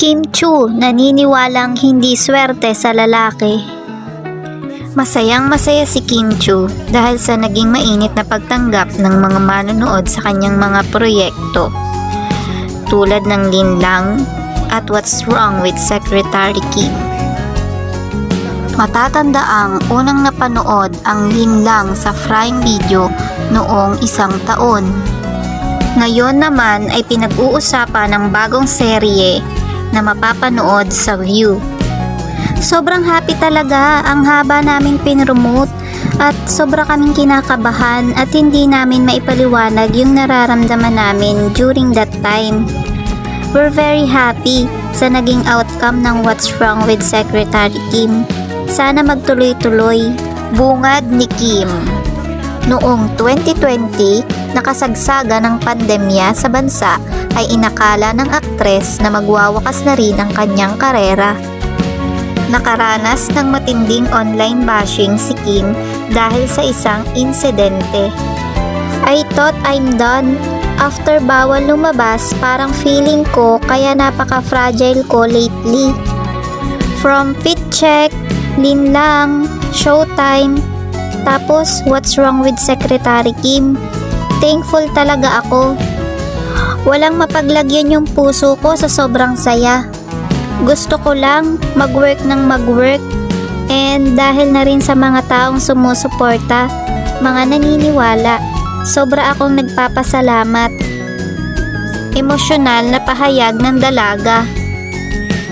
Kim Chu naniniwalang hindi swerte sa lalaki. Masayang masaya si Kim Chu dahil sa naging mainit na pagtanggap ng mga manonood sa kanyang mga proyekto tulad ng Linlang at What's Wrong with Secretary Kim. Matatandaang unang napanood ang Linlang sa Prime Video noong 1 taon. Ngayon naman ay pinag-uusapan ng bagong serye na mapapanood sa View. Sobrang happy talaga, ang haba naming pinromote at sobra kaming kinakabahan at hindi namin maipaliwanag yung nararamdaman namin during that time. We're very happy sa naging outcome ng What's Wrong with Secretary Kim. Sana magtuloy-tuloy. Bungad ni Kim. Noong 2020, nakasagsaga ng pandemya sa bansa ay inakala ng aktres na magwawakas na rin ang kanyang karera. Nakaranas ng matinding online bashing si Kim dahil sa isang insidente. I thought I'm done. After bawal lumabas, parang feeling ko kaya napaka-fragile ko lately. From Fit Check, Linlang, Showtime, tapos What's Wrong with Secretary Kim. Thankful talaga ako. Walang mapaglagyan yung puso ko sa sobrang saya. Gusto ko lang mag-work ng mag-work, and dahil na rin sa mga taong sumusuporta, mga naniniwala, sobra akong nagpapasalamat. Emosyonal na pahayag ng dalaga.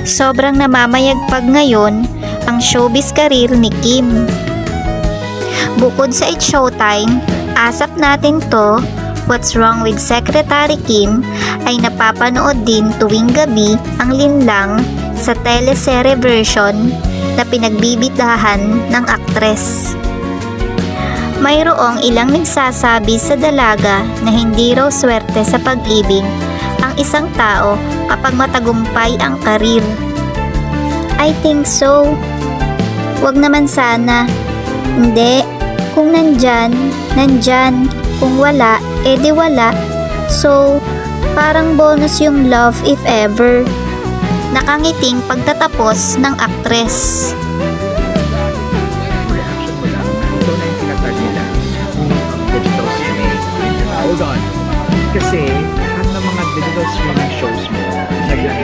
Sobrang namamayagpag ngayon ang showbiz career ni Kim. Bukod sa It's Showtime, asap natin to, What's Wrong with Secretary Kim ay napapanood din tuwing gabi ang Linlang sa teleserye version na pinagbibitahan ng aktres. Mayroong ilang nagsasabi sa dalaga na hindi raw swerte sa pag-ibig ang isang tao kapag matagumpay ang karir. I think so. Wag naman sana. Hindi. Kung nandyan, nandyan. Kung wala, edi wala. So, parang bonus yung love if ever. Nakangiting pagtatapos ng aktres. Reaction mo lang. Ito na yung tinatag nila. Digital streaming. Hold on. Kasi, lahat ng mga digital streaming shows mo, naglalak